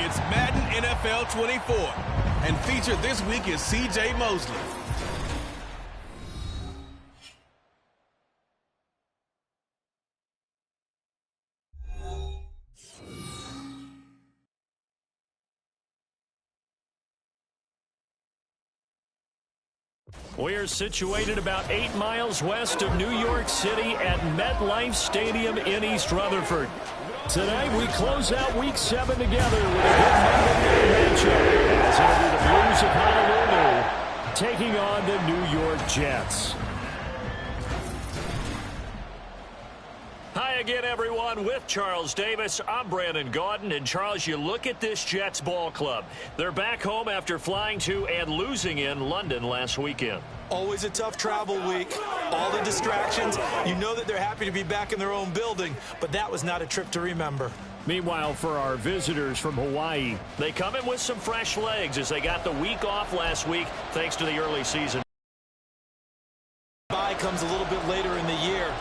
It's Madden NFL 24, and featured this week is C.J. Mosley. We're situated about 8 miles west of New York City at MetLife Stadium in East Rutherford. Tonight, we close out Week 7 together with a good Monday night matchup as it'll be the Blues of Honolulu taking on the New York Jets. Hi again, everyone. With Charles Davis, I'm Brandon Gaudin. And, Charles, you look at this Jets ball club. They're back home after flying to and losing in London last weekend. Always a tough travel week. All the distractions. You know that they're happy to be back in their own building, but that was not a trip to remember. Meanwhile, for our visitors from Hawaii, they come in with some fresh legs as they got the week off last week thanks to the early season. Bye comes a little bit later in the year.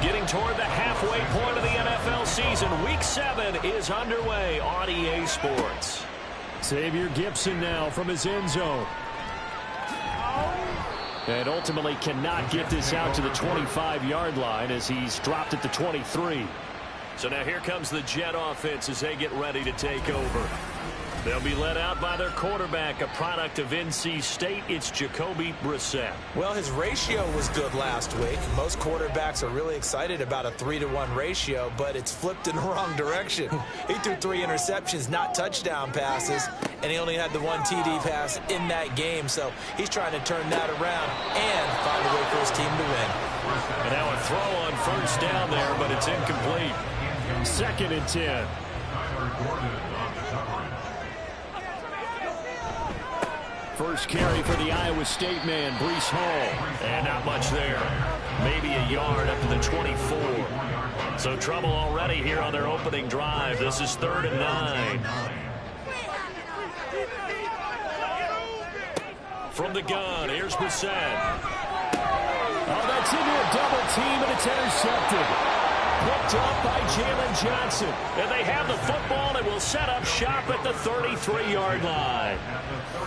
Getting toward the halfway point of the NFL season, Week 7 is underway on EA Sports. Xavier Gipson now from his end zone. And ultimately cannot get this out to the 25-yard line as he's dropped at the 23. So now here comes the Jet offense as they get ready to take over. They'll be led out by their quarterback, a product of NC State. It's Jacoby Brissett. Well, his ratio was good last week. Most quarterbacks are really excited about a 3-to-1 ratio, but it's flipped in the wrong direction. He threw 3 interceptions, not touchdown passes, and he only had the 1 TD pass in that game. So he's trying to turn that around and find a way for his team to win. And now a throw on first down there, but it's incomplete. 2nd and 10. First carry for the Iowa State man, Breece Hall. And not much there. Maybe a yard up to the 24. So trouble already here on their opening drive. This is 3rd and 9. From the gun, here's Brissett. Oh, that's into a double team, and it's intercepted. Picked up by Jalen Johnson. And they have the football and will set up shop at the 33-yard line.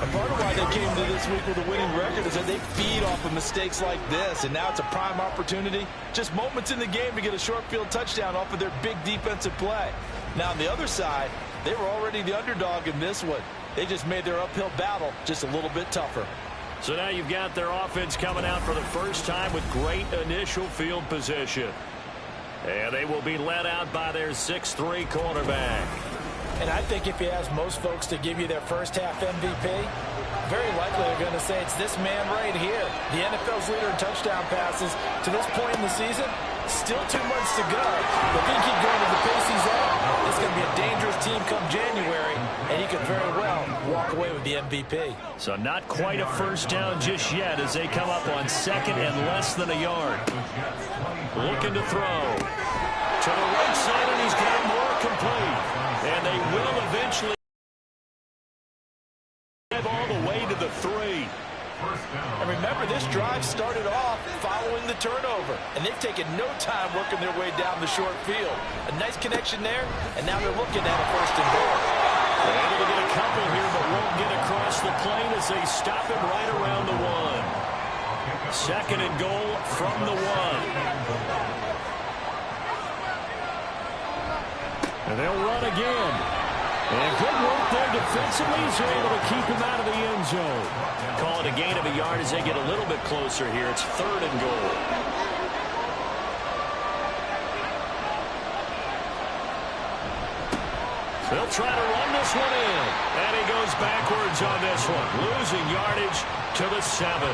And part of why they came to this week with a winning record is that they feed off of mistakes like this. And now it's a prime opportunity. Just moments in the game to get a short field touchdown off of their big defensive play. Now on the other side, they were already the underdog in this one. They just made their uphill battle just a little bit tougher. So now you've got their offense coming out for the first time with great initial field position. And they will be led out by their 6'3" cornerback. And I think if you ask most folks to give you their first half MVP, very likely they're going to say it's this man right here. The NFL's leader in touchdown passes to this point in the season. Still 2 months to go. But if he can keep going at the pace he's at, it's going to be a dangerous team come January, and he could very well walk away with the MVP. So not quite a first down just yet as they come up on 2nd and less than a yard. Looking to throw. To the right side, and he's got more complete. And they will eventually drive all the way to the 3. And remember, this drive started off following the turnover. And they've taken no time working their way down the short field. A nice connection there, and now they're looking at a 1st and goal. They're able to get a couple here, but won't get across the plane as they stop him right around the 1. 2nd and goal from the 1. And they'll run again. And good work there defensively as they're able to keep him out of the end zone. Call it a gain of a yard as they get a little bit closer here. It's 3rd and goal. They'll try to run this one in. And he goes backwards on this one. Losing yardage to the 7.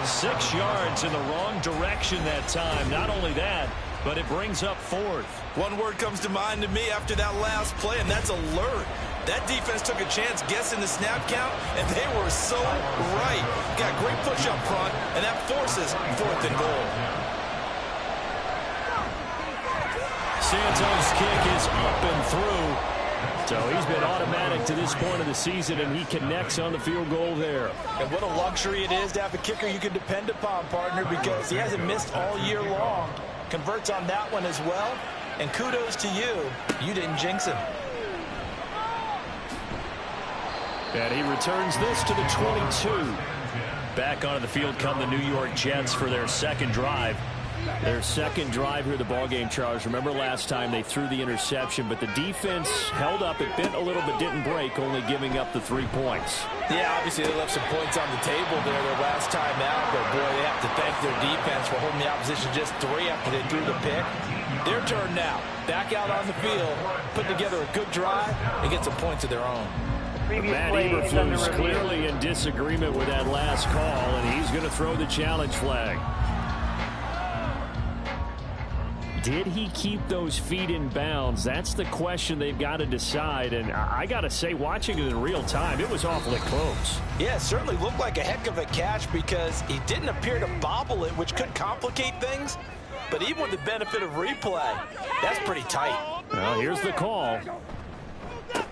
6 yards in the wrong direction that time. Not only that, but it brings up 4th. One word comes to mind to me after that last play, and that's alert. That defense took a chance guessing the snap count, and they were so right. Got great push up front, and that forces 4th and goal. Santos' kick is up and through. So he's been automatic to this point of the season, and he connects on the field goal there. And what a luxury it is to have a kicker you can depend upon, partner, because he hasn't missed all year long. converts on that one as well. And kudos to you. You didn't jinx him. And he returns this to the 22. Back onto the field come the New York Jets for their second drive. Their second drive here, the ballgame, Charles. Remember last time they threw the interception, but the defense held up. It bent a little but didn't break, only giving up the 3 points. Yeah, obviously they left some points on the table there their last time out, but boy, they have to thank their defense for holding the opposition just 3 after they threw the pick. Their turn now. Back out on the field, put together a good drive, and get some points of their own. Matt Eberflus clearly in disagreement with that last call, and he's going to throw the challenge flag. Did he keep those feet in bounds? That's the question they've got to decide. And I got to say, watching it in real time, it was awfully close. Yeah, it certainly looked like a heck of a catch because he didn't appear to bobble it, which could complicate things. But even with the benefit of replay, that's pretty tight. Well, here's the call.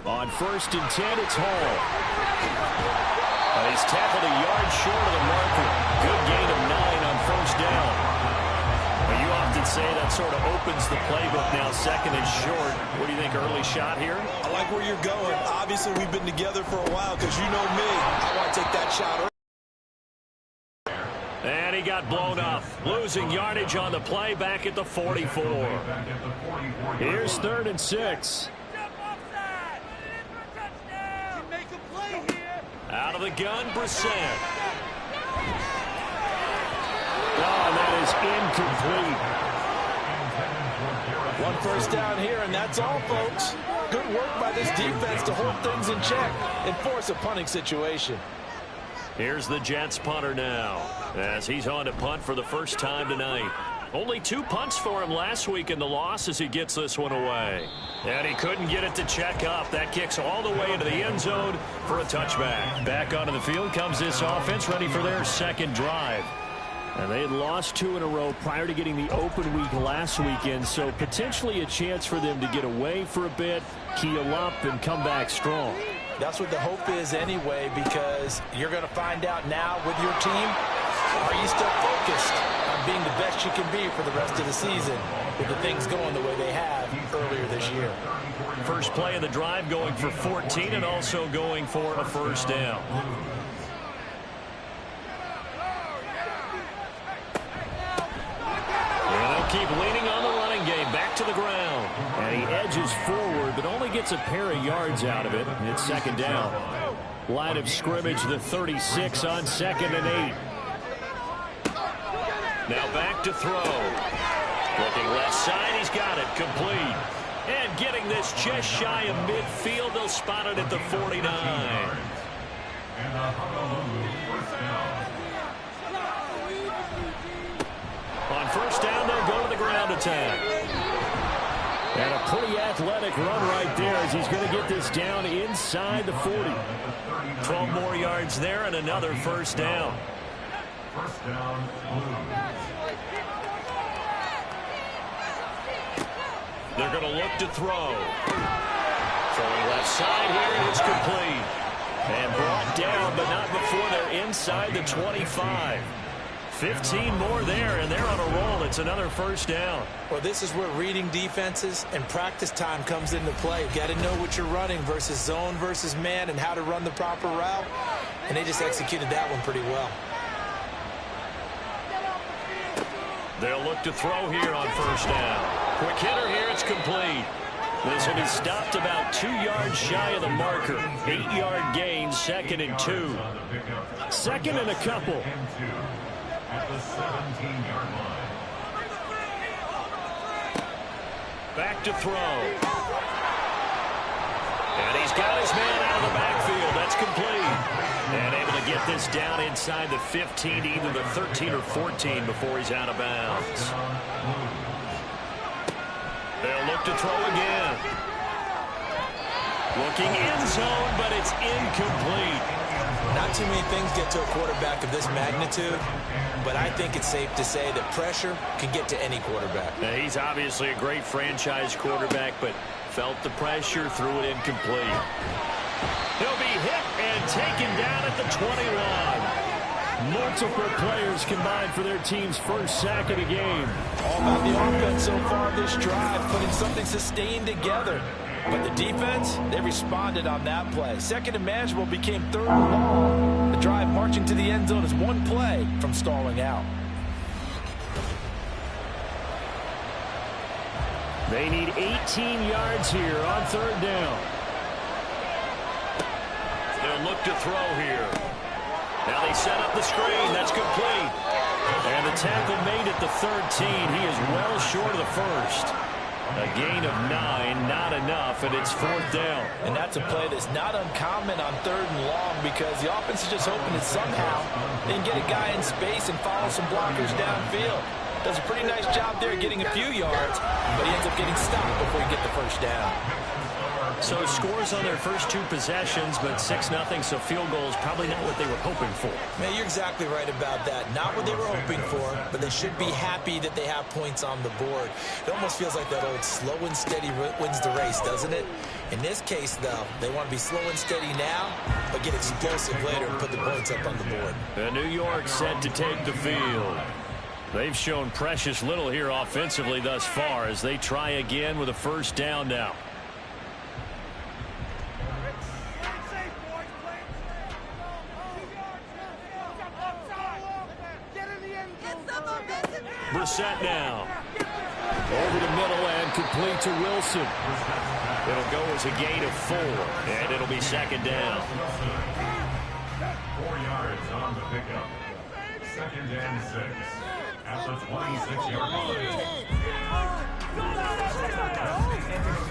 On 1st and 10, it's Hall. He's tackled a yard short of the marker. Good gain of 9 on 1st down. You often say that sort of opens the playbook now, 2nd and short. What do you think, early shot here? I like where you're going. Obviously, we've been together for a while because you know me. I want to take that shot early. And he got blown up. Losing yardage on the play back at the 44. Here's 3rd and 6. Out of the gun, Brissett. Oh, and that is incomplete. 1 first down here, and that's all, folks. Good work by this defense to hold things in check and force a punting situation. Here's the Jets punter now, as he's on to punt for the first time tonight. Only 2 punts for him last week in the loss as he gets this one away. And he couldn't get it to check up. That kicks all the way into the end zone for a touchback. Back onto the field comes this offense, ready for their second drive. And they had lost 2 in a row prior to getting the open week last weekend, so potentially a chance for them to get away for a bit, keel up, and come back strong. That's what the hope is anyway, because you're going to find out now with your team, are you still focused on being the best you can be for the rest of the season with the things going the way they have earlier this year? First play of the drive going for 14 and also going for a first down. Keep leaning on the running game. Back to the ground. And he edges forward, but only gets a pair of yards out of it. It's 2nd down. Line of scrimmage, the 36 on 2nd and 8. Now back to throw. Looking left side. He's got it. Complete. And getting this just shy of midfield. They'll spot it at the 49. On first down, they'll go to the ground attack. And a pretty athletic run right there as he's going to get this down inside the 40. 12 more yards there and another first down. They're going to look to throw. Throwing left side here, and it's complete. And brought down, but not before they're inside the 25. 15 more there, and they're on a roll. It's another first down. Well, this is where reading defenses and practice time comes into play. You got to know what you're running versus zone versus man and how to run the proper route. And they just executed that one pretty well. They'll look to throw here on first down. Quick hitter here. It's complete. This will be stopped about 2 yards shy of the marker. 8-yard gain, 2nd and 2. 2nd and a couple. At the 17-yard line. Back to throw. And he's got his man out of the backfield. That's complete. And able to get this down inside the 15 to either the 13 or 14 before he's out of bounds. They'll look to throw again. Looking end zone, but it's incomplete. Not too many things get to a quarterback of this magnitude, but I think it's safe to say that pressure can get to any quarterback. Now, he's obviously a great franchise quarterback, but felt the pressure, threw it incomplete. He'll be hit and taken down at the 21. Multiple players combined for their team's first sack of the game. All about the offense so far this drive, putting something sustained together. But the defense, they responded on that play. Second and manageable became third and long. The drive marching to the end zone is one play from stalling out. They need 18 yards here on third down. They'll look to throw here. Now they set up the screen. That's complete. And the tackle made at the 13. He is well short of the first. A gain of 9, not enough, and it's fourth down. And that's a play that's not uncommon on third and long because the offense is just hoping that somehow they can get a guy in space and follow some blockers downfield. Does a pretty nice job there getting a few yards, but he ends up getting stopped before he gets the first down. So scores on their first 2 possessions, but 6-0, so field goal is probably not what they were hoping for. Man, you're exactly right about that. Not what they were hoping for, but they should be happy that they have points on the board. It almost feels like that old slow and steady wins the race, doesn't it? In this case, though, they want to be slow and steady now, but get explosive later and put the points up on the board. And New York set to take the field. They've shown precious little here offensively thus far as they try again with a first down now. Brissett now. Over the middle and complete to Wilson. It'll go as a gain of 4, and it'll be second down. 4 yards on the pickup. Second and 6. At the 26-yard line.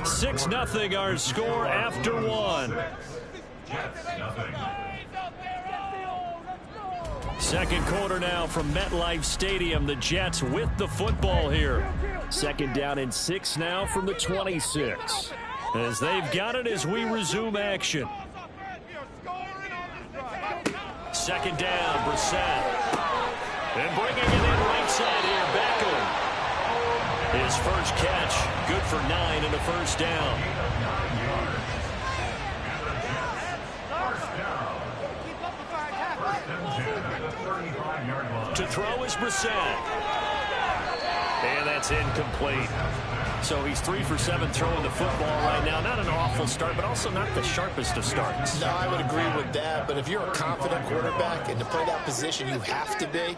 6-0 our score after 1. Jets, nothing. Second quarter now from MetLife Stadium. The Jets with the football here. Second down and 6 now from the 26. As they've got it as we resume action. Second down, Brissett. And bringing it in right side here, Beckham. His first catch, good for 9 and a first down. To throw is Brissett. And that's incomplete. So he's 3 for 7 throwing the football right now. Not an awful start, but also not the sharpest of starts. No, I would agree with that. But if you're a confident quarterback and to play that position you have to be,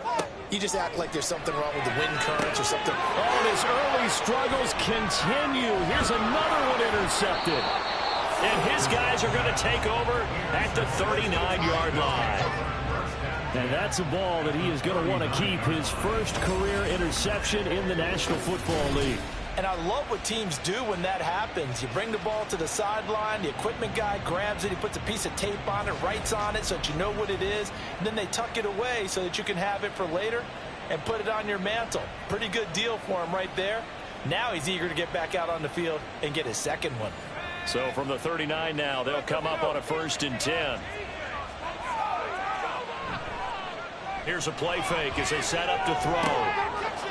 you just act like there's something wrong with the wind currents or something. Oh, his early struggles continue. Here's another one intercepted. And his guys are going to take over at the 39-yard line. And that's a ball that he is going to want to keep, his first career interception in the National Football League. And I love what teams do when that happens. You bring the ball to the sideline, the equipment guy grabs it, he puts a piece of tape on it, writes on it so that you know what it is, and then they tuck it away so that you can have it for later and put it on your mantle. Pretty good deal for him right there. Now he's eager to get back out on the field and get his second one. So from the 39 now, they'll come up on a 1st and 10. Here's a play fake as they set up to throw.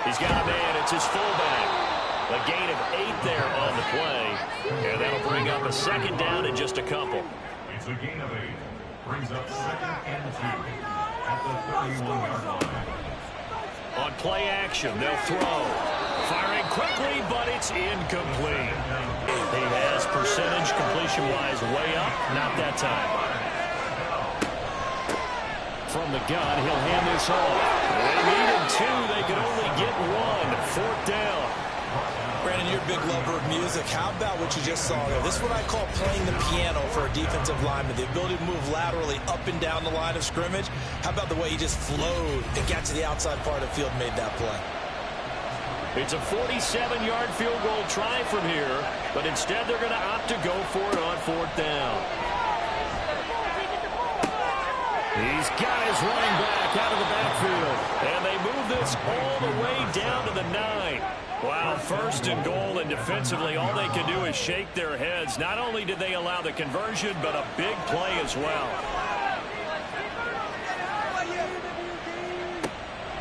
He's got a man. It's his fullback. A gain of 8 there on the play. And that'll bring up a second down in just a couple. It's a gain of 8. Brings up 2nd and 2 at the 31-yard line. On play action, they'll throw. Firing quickly, but it's incomplete. He has percentage completion-wise way up. Not that time. From the gun, he'll hand this off. They needed 2. They could only get 1. 4th down. Brandon, you're a big lover of music. How about what you just saw there? This is what I call playing the piano for a defensive lineman. The ability to move laterally up and down the line of scrimmage. How about the way he just flowed and got to the outside part of the field and made that play? It's a 47-yard field goal try from here, but instead they're going to opt to go for it on 4th down. He's got his running back out of the backfield, and they move this all the way down to the 9. Wow, 1st and goal, and defensively all they can do is shake their heads. Not only did they allow the conversion, but a big play as well.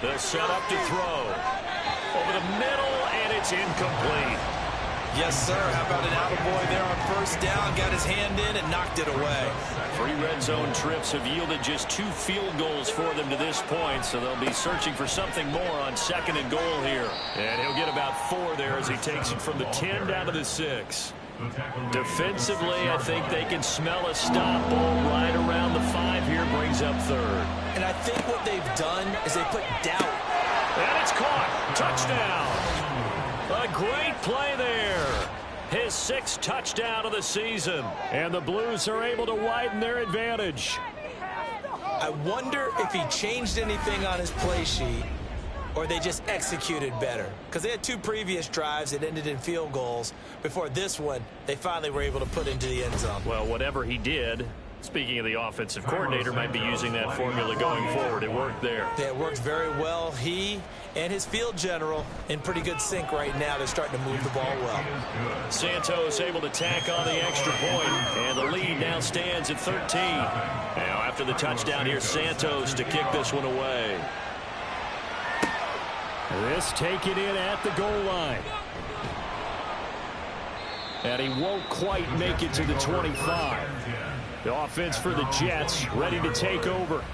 They'll set up to throw. Over the middle, and it's incomplete. Yes, sir. How about an attaboy there on first down? Got his hand in and knocked it away. 3 red zone trips have yielded just 2 field goals for them to this point, so they'll be searching for something more on 2nd and goal here. And he'll get about 4 there as he takes it from the 10 down to the 6. Defensively, I think they can smell a stop ball right around the 5 here, brings up 3rd. And I think what they've done is they put doubt. And it's caught. Touchdown. A great play there. His 6th touchdown of the season. And the Blues are able to widen their advantage. I wonder if he changed anything on his play sheet or they just executed better. Because they had 2 previous drives that ended in field goals. Before this one, they finally were able to put into the end zone. Well, whatever he did, speaking of the offensive coordinator, might be using that formula going forward. It worked there. Yeah, it worked very well. He and his field general in pretty good sync right now. They're starting to move the ball well. Santos able to tack on the extra point, and the lead now stands at 13. Now after the touchdown, here's Santos to kick this one away. This taken in at the goal line. And he won't quite make it to the 25. The offense for the Jets ready to take over.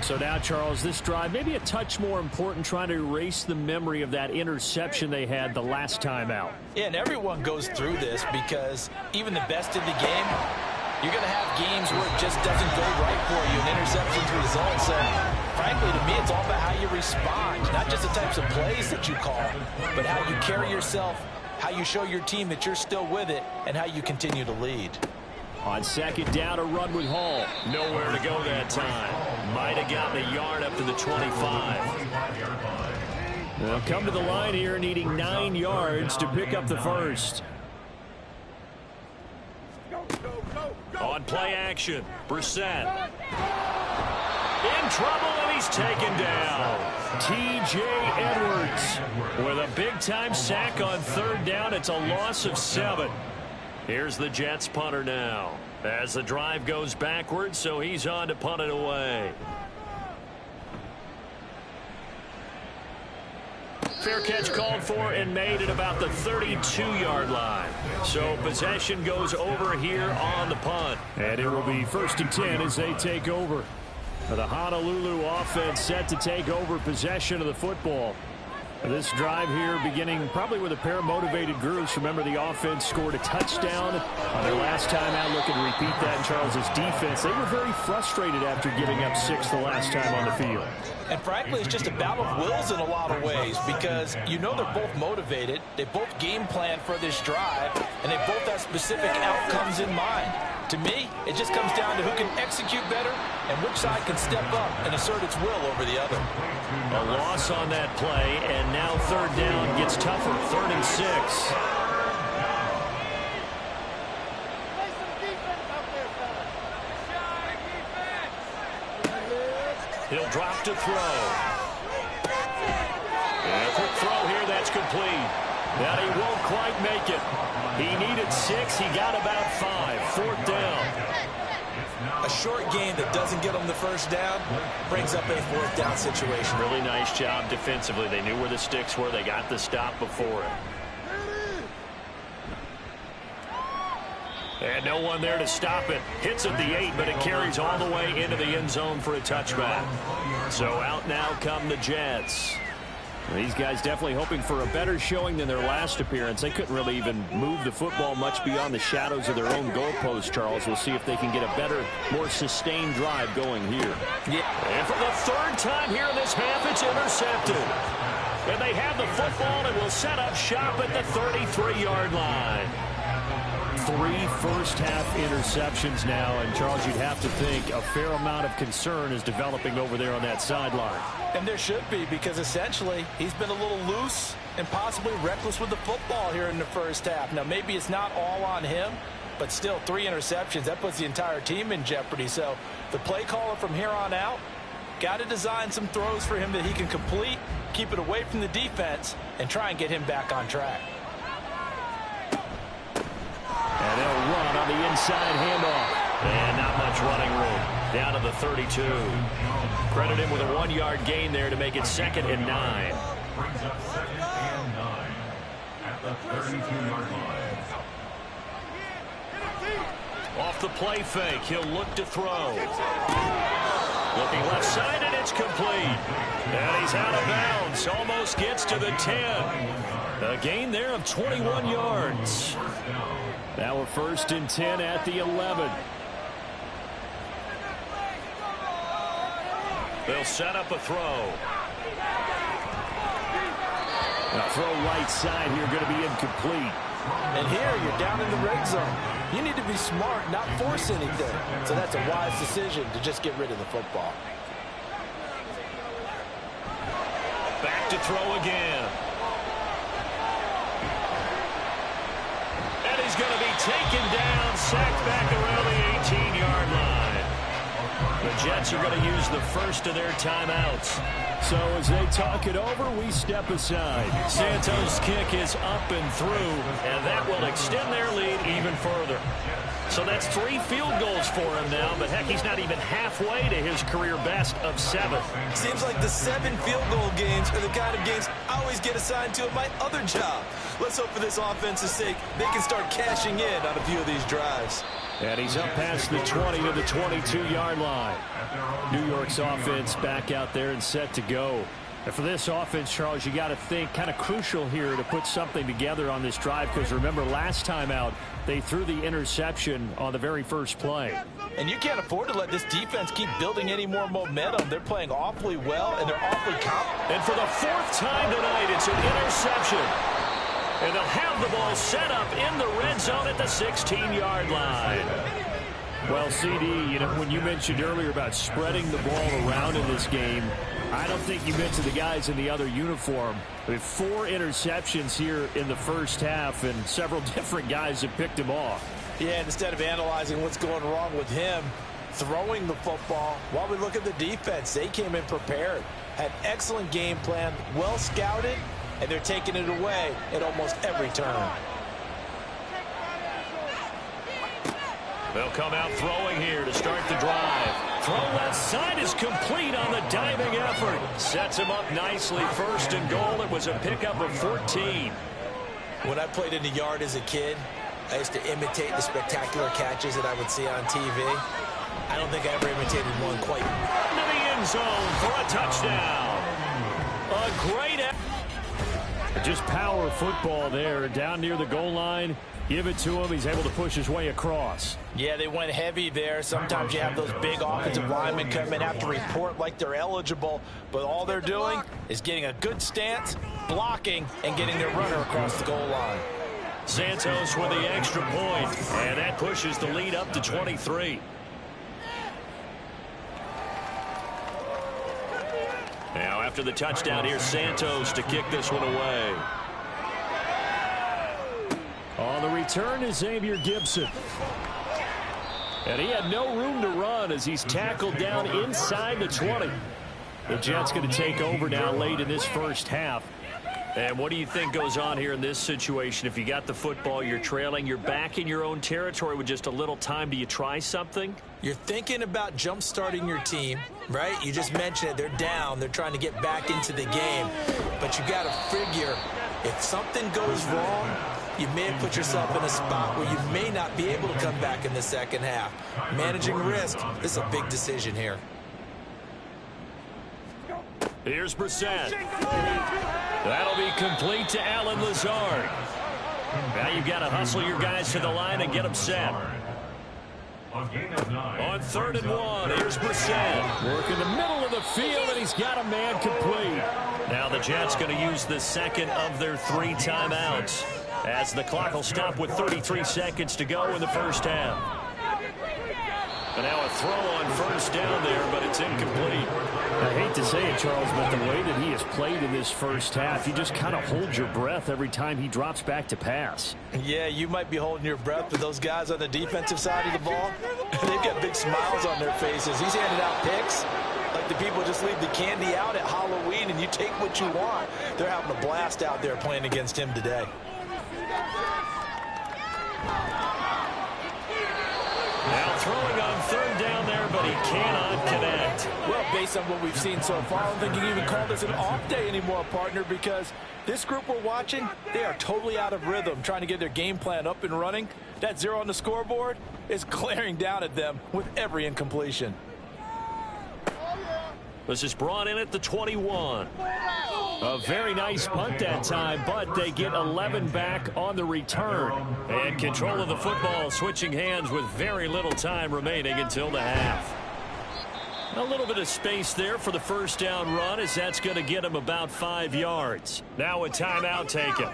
So now, Charles, this drive maybe a touch more important, trying to erase the memory of that interception they had the last time out. Yeah, and everyone goes through this because even the best in the game, you're going to have games where it just doesn't go right for you, and interceptions result. So, frankly, to me, it's all about how you respond, not just the types of plays that you call, but how you carry yourself, how you show your team that you're still with it, and how you continue to lead. On 2nd down, a run with Hall. Nowhere to go that time. Might have gotten a yard up to the 25. They'll come to the line here needing 9 yards to pick up the first. On play action, Brissett. In trouble, and he's taken down. T.J. Edwards with a big-time sack on 3rd down. It's a loss of 7. Here's the Jets punter now as the drive goes backwards, so he's on to punt it away. Fair catch called for and made at about the 32-yard line. So possession goes over here on the punt. And it will be 1st and 10 as they take over. The Honolulu offense set to take over possession of the football. This drive here beginning probably with a pair of motivated groups. Remember, the offense scored a touchdown on their last time out. Looking to repeat that in Charles's defense. They were very frustrated after giving up 6 the last time on the field. And frankly, it's just a battle of wills in a lot of ways because you know they're both motivated. They both game plan for this drive, and they both have specific outcomes in mind. To me, it just comes down to who can execute better and which side can step up and assert its will over the other. A loss on that play, and now 3rd down gets tougher. 3rd and 6. He'll drop to throw. And a quick throw here, that's complete. Now he won't quite make it. He needed 6, he got about 5. 4th down. A short game that doesn't get them the first down brings up a 4th down situation. Really nice job defensively. They knew where the sticks were. They got the stop before it. And no one there to stop it. Hits at the 8, but it carries all the way into the end zone for a touchback. So out now come the Jets. These guys definitely hoping for a better showing than their last appearance. They couldn't really even move the football much beyond the shadows of their own goalpost, Charles. We'll see if they can get a better, more sustained drive going here. Yeah. And for the 3rd time here in this half, it's intercepted. And they have the football and will set up shop at the 33-yard line. 3 first-half interceptions now, and Charles, you'd have to think a fair amount of concern is developing over there on that sideline. And there should be, because essentially he's been a little loose and possibly reckless with the football here in the first half. Now, maybe it's not all on him, but still 3 interceptions. That puts the entire team in jeopardy. So the play caller from here on out got to design some throws for him that he can complete, keep it away from the defense, and try and get him back on track. And they'll run on the inside handoff. And not much running room. Down to the 32. Credit him with a 1-yard gain there to make it 2nd and 9. Brings up 2nd and 9 at at the 32-yard line. Off the play fake, he'll look to throw. Looking left side, and it's complete. And he's out of bounds. Almost gets to the 10. A gain there of 21 yards. Now we're 1st and 10 at the 11. They'll set up a throw. A throw right side here, going to be incomplete. And here you're down in the red zone. You need to be smart, not force anything. So that's a wise decision to just get rid of the football. Back to throw again. And he's going to be taken down, sacked back around the 18-yard line. The Jets are going to use the first of their timeouts. So as they talk it over, we step aside. Santos' kick is up and through, and that will extend their lead even further. So that's 3 field goals for him now, but heck, he's not even halfway to his career best of 7. Seems like the 7 field goal games are the kind of games I always get assigned to at my other job. Let's hope for this offense's sake they can start cashing in on a few of these drives. And he's up past the 20 to the 22-yard line. New York's offense back out there and set to go. And for this offense, Charles, you got to think kind of crucial here to put something together on this drive, because remember last time out they threw the interception on the very first play. And you can't afford to let this defense keep building any more momentum. They're playing awfully well, and they're awfully confident. And for the 4th time tonight, it's an interception. And they'll have the ball set up in the red zone at the 16-yard line. Well, CD, you know, when you mentioned earlier about spreading the ball around in this game, I don't think you mentioned the guys in the other uniform. I mean, 4 interceptions here in the first half, and several different guys have picked him off. Yeah, and instead of analyzing what's going wrong with him, throwing the football, while we look at the defense, they came in prepared, had excellent game plan, well scouted, and they're taking it away at almost every turn. They'll come out throwing here to start the drive. Throw left side is complete on the diving effort. Sets him up nicely. 1st and goal. It was a pickup of 14. When I played in the yard as a kid, I used to imitate the spectacular catches that I would see on TV. I don't think I ever imitated one quite. Into the end zone for a touchdown. A great effort. Just power football there down near the goal line. Give it to him. He's able to push his way across. Yeah, they went heavy there. Sometimes you have those big offensive linemen come in, have to report like they're eligible, but all they're doing is getting a good stance, blocking, and getting their runner across the goal line. Santos with the extra point, and that pushes the lead up to 23. Now after the touchdown, here's Santos to kick this one away. On the return is Xavier Gibson. And he had no room to run as he's tackled down inside the 20. The Jets going to take over now late in this first half. And what do you think goes on here in this situation? If you got the football, you're trailing, you're back in your own territory with just a little time. Do you try something? You're thinking about jump-starting your team, right? You just mentioned it. They're down. They're trying to get back into the game. But you got to figure if something goes wrong, you may have put yourself in a spot where you may not be able to come back in the second half. Managing risk, this is a big decision here. Here's Brissett. That'll be complete to Allen Lazard. Now you've got to hustle your guys to the line and get them set. On 3rd and 1, here's Brissett. Work in the middle of the field, and he's got a man complete. Now the Jets going to use the second of their 3 timeouts, as the clock will stop with 33 seconds to go in the first half. And now a throw on 1st down there, but it's incomplete. I hate to say it, Charles, but the way that he has played in this first half, you just kind of hold your breath every time he drops back to pass. Yeah, you might be holding your breath, but those guys on the defensive side of the ball, they've got big smiles on their faces. He's handing out picks like the people just leave the candy out at Halloween and you take what you want. They're having a blast out there playing against him today. Now throwing on third down there, but he cannot connect. Well, based on what we've seen so far, I don't think you can even call this an off day anymore, partner, because this group we're watching, they are totally out of rhythm, trying to get their game plan up and running. That 0 on the scoreboard is glaring down at them with every incompletion. This is brought in at the 21. A very nice punt that time, but they get 11 back on the return. And control of the football switching hands with very little time remaining until the half. A little bit of space there for the first down run, as that's going to get him about 5 yards. Now a timeout taken.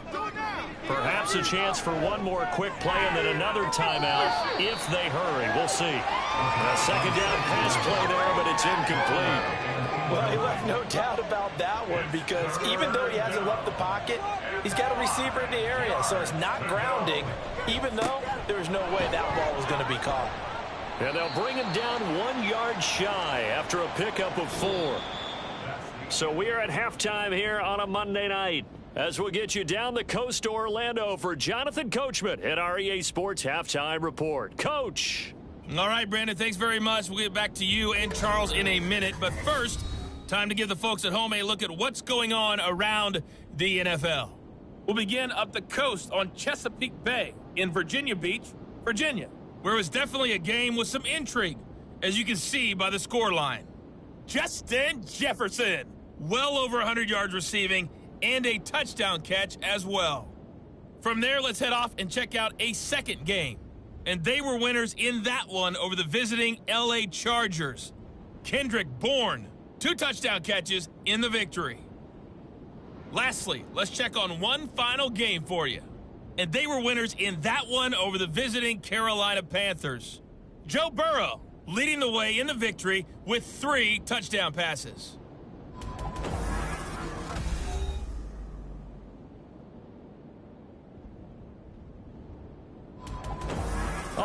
Perhaps a chance for one more quick play and then another timeout if they hurry. We'll see. A second down pass play there, but it's incomplete. Well, he left no doubt about that one, because even though he hasn't left the pocket, he's got a receiver in the area, so it's not grounding, even though there's no way that ball was going to be caught. And they'll bring him down 1 yard shy after a pickup of 4. So we are at halftime here on a Monday night, as we'll get you down the coast to Orlando for Jonathan Coachman at our EA Sports Halftime Report. Coach. All right, Brandon, thanks very much. We'll get back to you and Charles in a minute. But first, time to give the folks at home a look at what's going on around the NFL. We'll begin up the coast on Chesapeake Bay in Virginia Beach, Virginia, where it was definitely a game with some intrigue, as you can see by the scoreline. Justin Jefferson, well over 100 yards receiving and a touchdown catch as well. From there, let's head off and check out a second game. And they were winners in that one over the visiting LA Chargers. Kendrick Bourne, 2 touchdown catches in the victory. Lastly, let's check on one final game for you. And they were winners in that one over the visiting Carolina Panthers. Joe Burrow leading the way in the victory with 3 touchdown passes.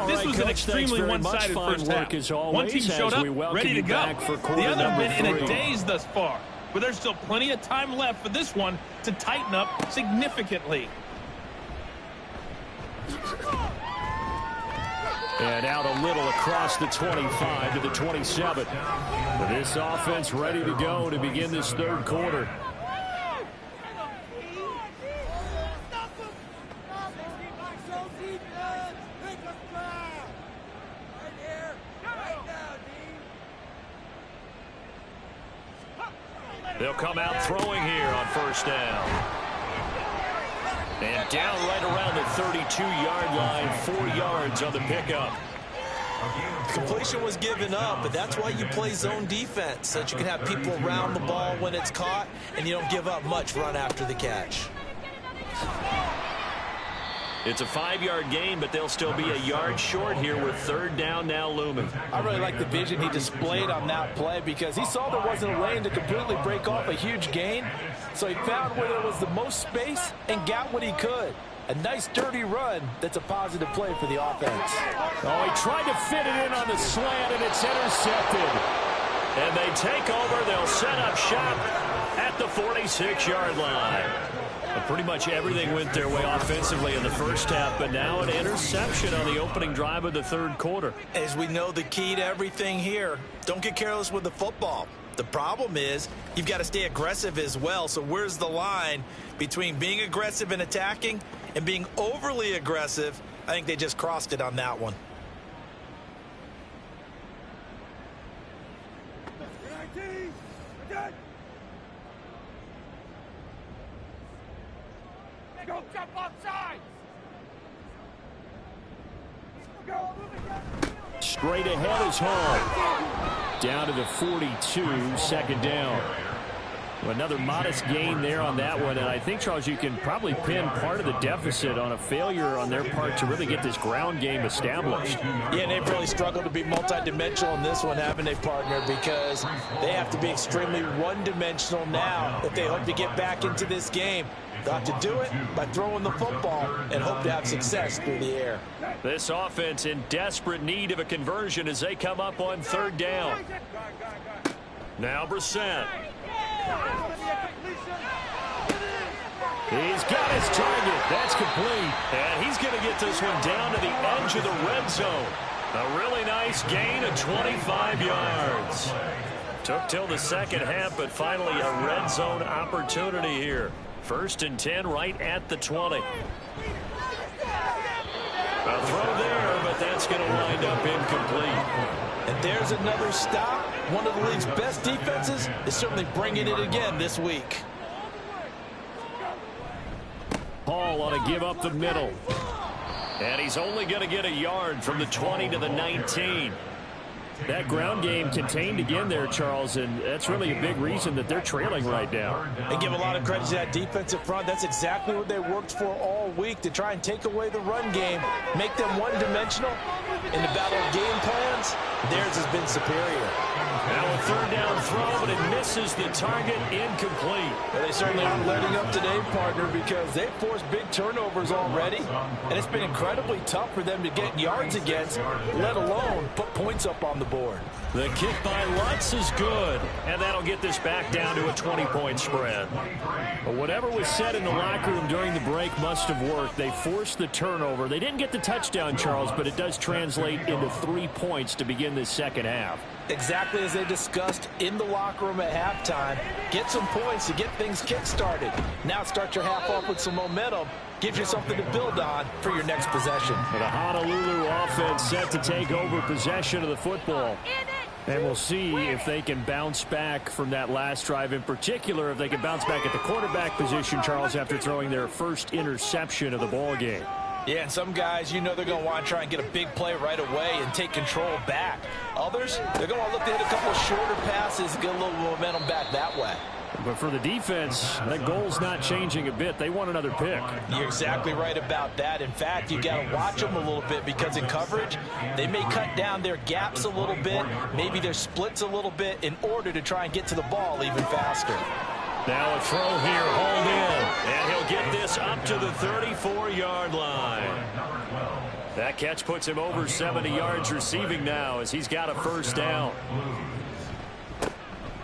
This was an extremely one-sided first half. One team showed up, ready to go. The other been in a daze thus far, but there's still plenty of time left for this one to tighten up significantly. And out a little across the 25 to the 27. This offense ready to go to begin this third quarter. They'll come out throwing here on first down. And down right around the 32-yard line, 4 yards on the pickup. Completion was given up, but that's why you play zone defense, so that you can have people around the ball when it's caught, and you don't give up much run after the catch. It's a 5-yard gain, but they'll still be a yard short here with third down now looming. I really like the vision he displayed on that play, because he saw there wasn't a lane to completely break off a huge gain. So he found where there was the most space and got what he could. A nice dirty run that's a positive play for the offense. Oh, he tried to fit it in on the slant, and it's intercepted. And they take over. They'll set up shop at the 46-yard line. But pretty much everything went their way offensively in the first half, but now an interception on the opening drive of the third quarter. As we know, the key to everything here, don't get careless with the football. The problem is you've got to stay aggressive as well. So where's the line between being aggressive and attacking and being overly aggressive? I think they just crossed it on that one. Go jump off sides! Straight ahead is home. Down to the 42, second down. Another modest gain there on that one, and I think, Charles, you can probably pin part of the deficit on a failure on their part to really get this ground game established. Yeah, and they've really struggled to be multidimensional in this one, haven't they, partner? Because they have to be extremely one-dimensional now if they hope to get back into this game. They'll have to do it by throwing the football and hope to have success through the air. This offense in desperate need of a conversion as they come up on third down. Now Brissett. He's got his target. That's complete. And he's going to get this one down to the edge of the red zone. A really nice gain of 25 yards. Took till the second half, but finally a red zone opportunity here. 1st and 10 right at the 20. A throw there, but that's going to wind up incomplete. And there's another stop. One of the league's best defenses is certainly bringing it again this week. Hall on a give up the middle. And he's only going to get a yard from the 20 to the 19. That ground game contained again there, Charles, and that's really a big reason that they're trailing right now. They give a lot of credit to that defensive front. That's exactly what they worked for all week, to try and take away the run game, make them one-dimensional. In the battle of game plans, theirs has been superior. Now a 3rd down throw, but it misses the target, incomplete. Well, they certainly aren't letting up today, partner, because they've forced big turnovers already, and it's been incredibly tough for them to get yards against, let alone put points up on the board. The kick by Lutz is good, and that'll get this back down to a 20-point spread. But whatever was said in the locker room during the break must have worked. They forced the turnover. They didn't get the touchdown, Charles, but it does translate into 3 points to begin this second half. Exactly as they discussed in the locker room at halftime. Get some points to get things kick-started. Now start your half off with some momentum. Gives you something to build on for your next possession. The Honolulu offense set to take over possession of the football. And we'll see if they can bounce back from that last drive, in particular if they can bounce back at the quarterback position, Charles, after throwing their first interception of the ball game. Yeah, and some guys, you know, they're going to want to try and get a big play right away and take control back. Others, they're going to want to look to hit a couple of shorter passes, get a little momentum back that way. But for the defense, that goal's not changing a bit. They want another pick. You're exactly right about that. In fact, you got to watch them a little bit, because in coverage, they may cut down their gaps a little bit, maybe their splits a little bit, in order to try and get to the ball even faster. Now a throw here, hauled in, and he'll get this up to the 34-yard line. That catch puts him over 70 yards receiving now, as he's got a 1st down.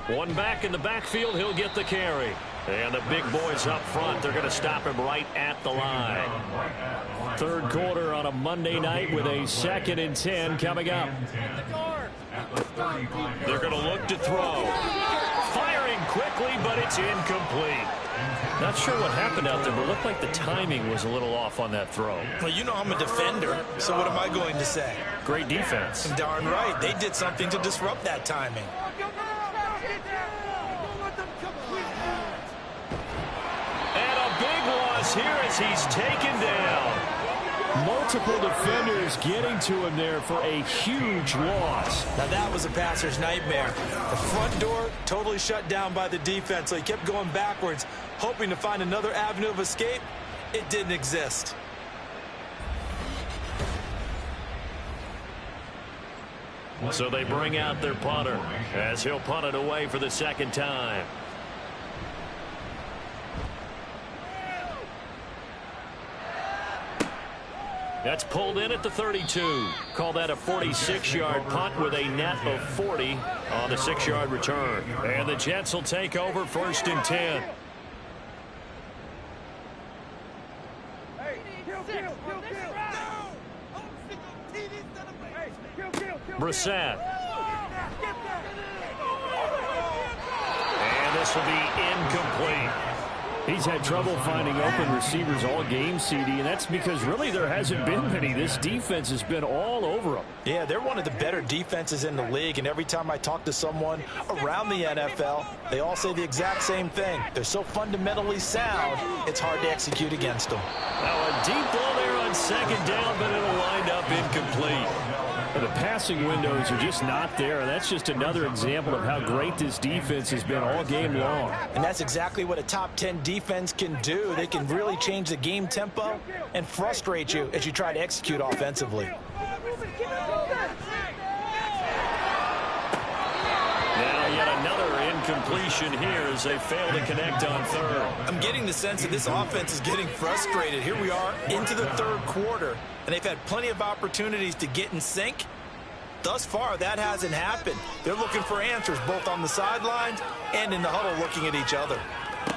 One back in the backfield, he'll get the carry. And the big boys up front, they're going to stop him right at the line. 3rd quarter on a Monday night with a 2nd and 10 coming up. They're going to look to throw. Firing quickly, but it's incomplete. Not sure what happened out there, but it looked like the timing was a little off on that throw. Well, you know I'm a defender, so what am I going to say? Great defense. Darn right. They did something to disrupt that timing. And a big loss here as he's taken down. Multiple defenders getting to him there for a huge loss. Now that was a passer's nightmare. The front door totally shut down by the defense, so he kept going backwards, hoping to find another avenue of escape. It didn't exist. So they bring out their punter as he'll punt it away for the 2nd time. That's pulled in at the 32. Call that a 46-yard punt with a net of 40 on the 6-yard return. And the Jets will take over 1st and 10. Brissett. And this will be incomplete. He's had trouble finding open receivers all game, CD, and that's because really there hasn't been many. This defense has been all over them. Yeah, they're one of the better defenses in the league, and every time I talk to someone around the NFL, they all say the exact same thing. They're so fundamentally sound, it's hard to execute against them. Now a deep ball there on 2nd down, but it'll wind up incomplete. The passing windows are just not there, and that's just another example of how great this defense has been all game long. And that's exactly what a top 10 defense can do. They can really change the game tempo and frustrate you as you try to execute offensively. Now yet another incompletion here as they fail to connect on 3rd. I'm getting the sense that this offense is getting frustrated. Here we are into the 3rd quarter, and they've had plenty of opportunities to get in sync. Thus far, that hasn't happened. They're looking for answers both on the sidelines and in the huddle looking at each other.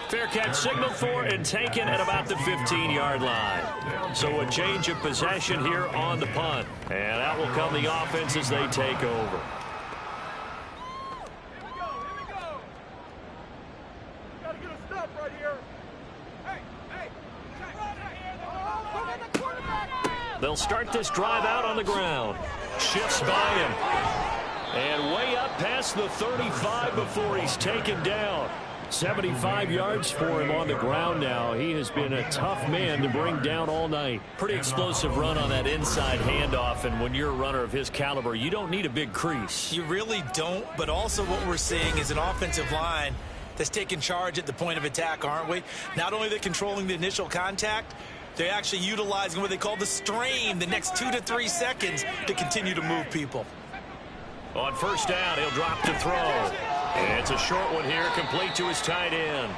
Fair catch signaled for and taken at about the 15-yard line. So a change of possession here on the punt. And out will come the offense as they take over. They'll start this drive out on the ground. Shifts by him. And way up past the 35 before he's taken down. 75 yards for him on the ground now. He has been a tough man to bring down all night. Pretty explosive run on that inside handoff, and when you're a runner of his caliber, you don't need a big crease. You really don't, but also what we're seeing is an offensive line that's taking charge at the point of attack, aren't we? Not only are they controlling the initial contact, they're actually utilizing what they call the strain, the next 2 to 3 seconds to continue to move people. On first down, he'll drop to throw. And it's a short one here, complete to his tight end.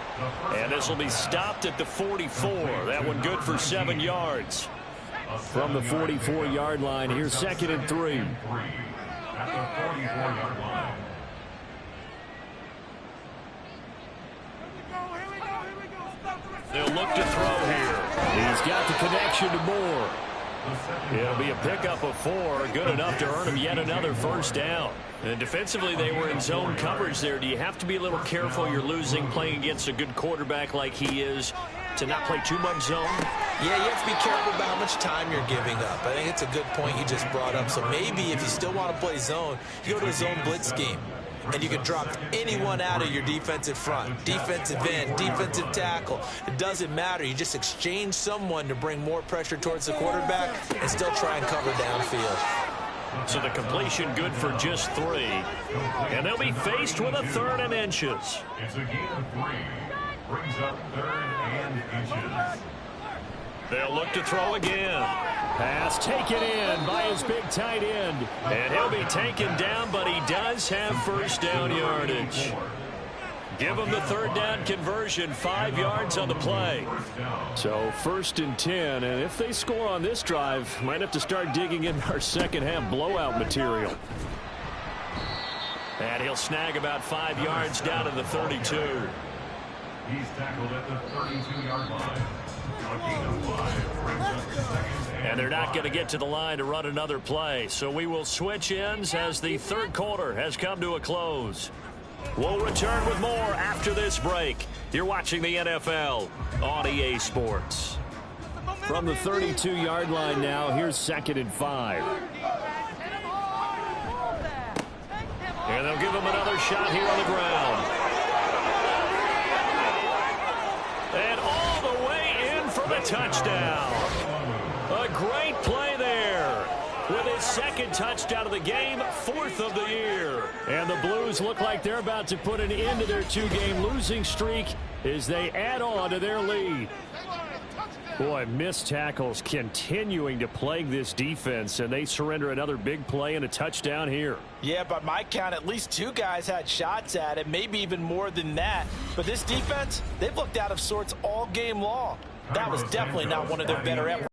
And this will be stopped at the 44. That one good for 7 yards. From the 44-yard line, here's 2nd and 3. At the 44-yard line. They'll look to throw here. He's got the connection to Moore. It'll be a pickup of 4, good enough to earn him yet another first down. And defensively, they were in zone coverage there. Do you have to be a little careful? You're losing playing against a good quarterback like he is to not play too much zone? Yeah, you have to be careful about how much time you're giving up. I think it's a good point you just brought up. So maybe if you still want to play zone, you go to a zone blitz scheme. And you can drop anyone out of your defensive front, defensive end, defensive tackle. It doesn't matter. You just exchange someone to bring more pressure towards the quarterback and still try and cover downfield. So the completion good for just 3. And they'll be faced with a 3rd and inches. It's a gain of 3. Brings up 3rd and inches. They'll look to throw again. Pass taken in by his big tight end. And he'll be taken down, but he does have first down yardage. Give him the 3rd down conversion, 5 yards on the play. So 1st and 10, and if they score on this drive, might have to start digging in our second half blowout material. And he'll snag about 5 yards down to the 32. He's tackled at the 32-yard line. And they're not going to get to the line to run another play. So we will switch ends as the 3rd quarter has come to a close. We'll return with more after this break. You're watching the NFL on EA Sports. From the 32-yard line now, here's 2nd and 5. And they'll give him another shot here on the ground. And all the way in for the touchdown. A great play there. With his 2nd touchdown of the game, 4th of the year. And the Blues look like they're about to put an end to their 2-game losing streak as they add on to their lead. Boy, missed tackles continuing to plague this defense, and they surrender another big play and a touchdown here. Yeah, by my count, at least 2 guys had shots at it, maybe even more than that. But this defense, they've looked out of sorts all game long. That was definitely not one of their better efforts.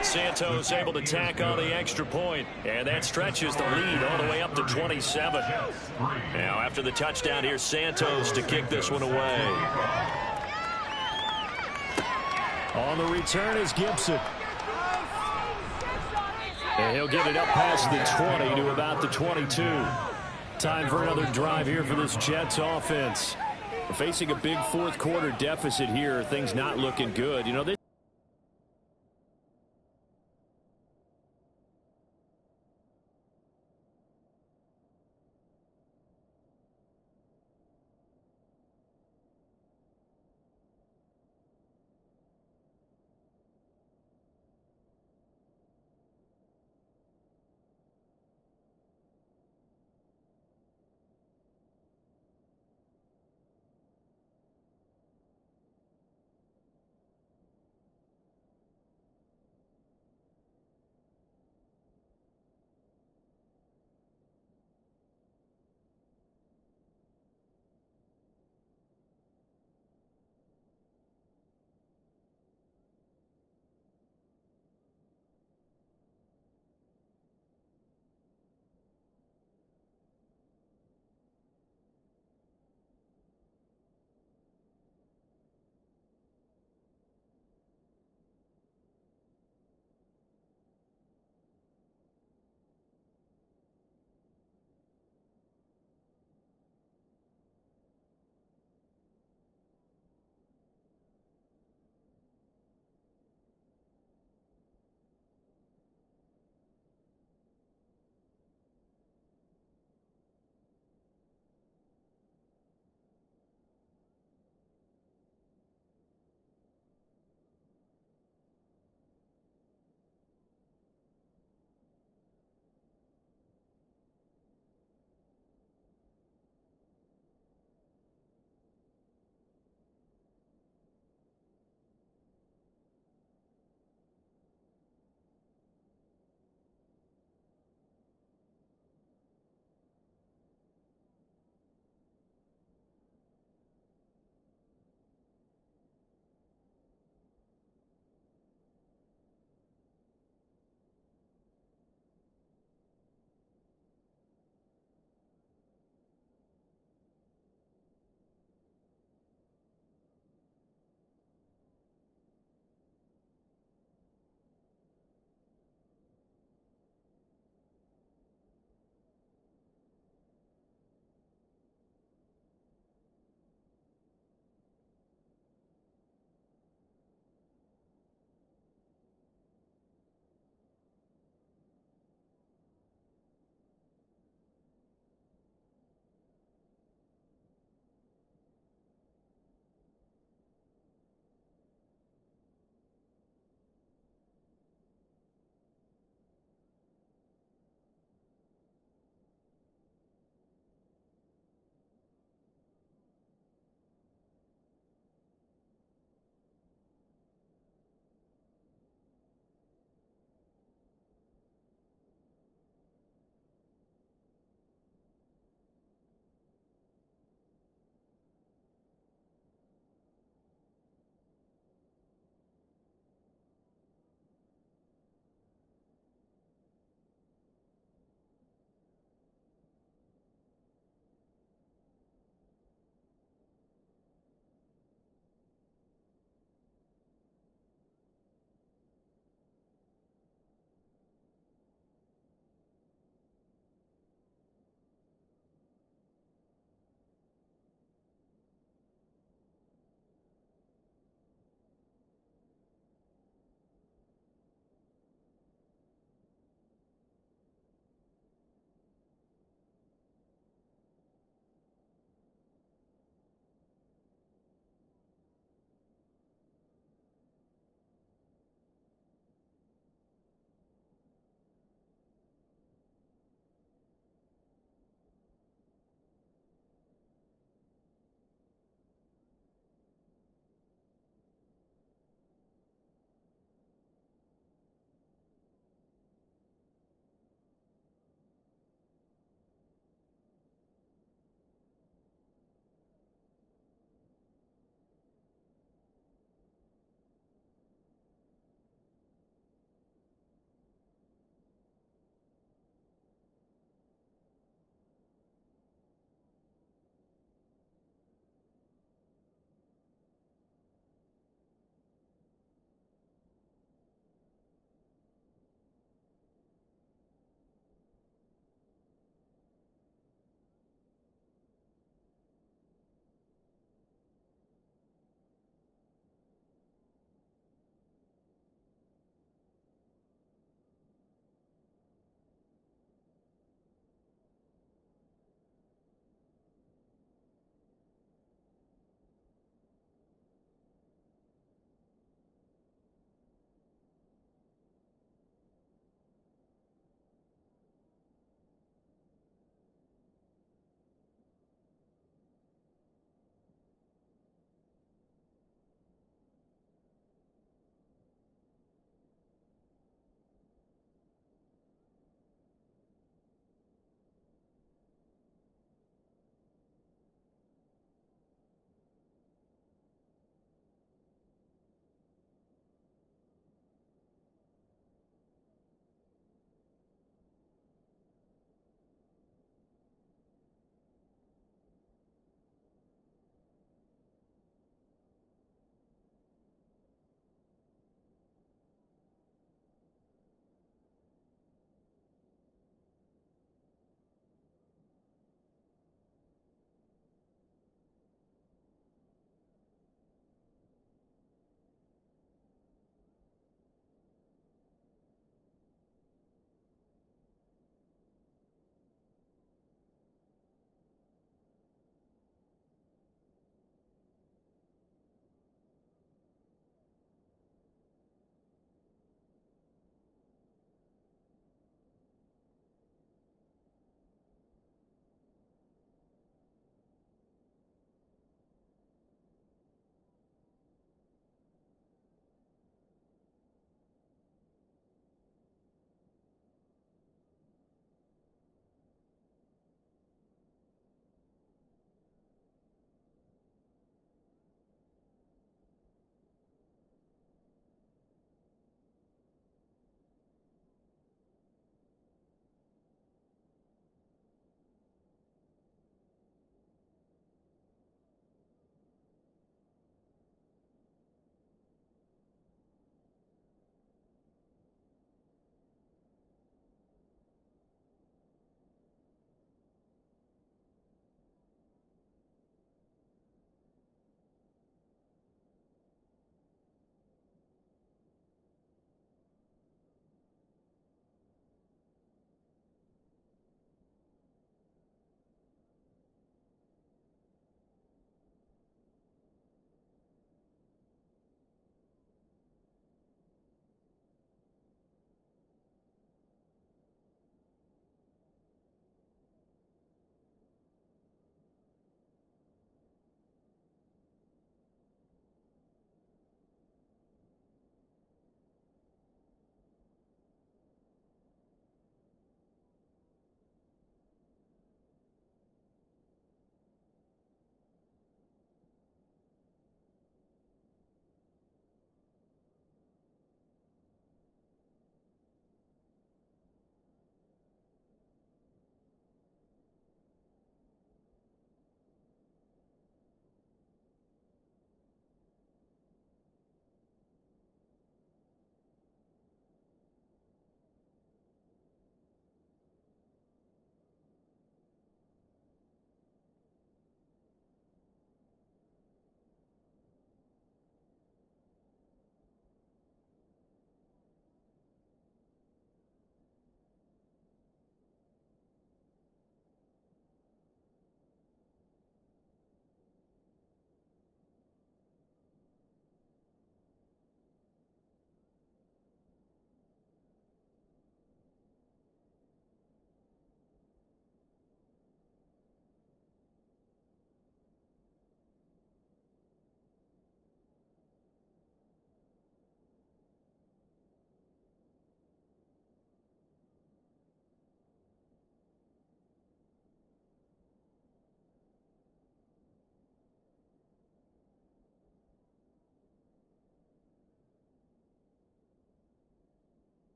Santos able to tack on the extra point, and that stretches the lead all the way up to 27. Now after the touchdown, here's Santos to kick this one away. On the return is Gibson. And he'll get it up past the 20 to about the 22. Time for another drive here for this Jets offense. Facing a big 4th quarter deficit here, things not looking good. You know, this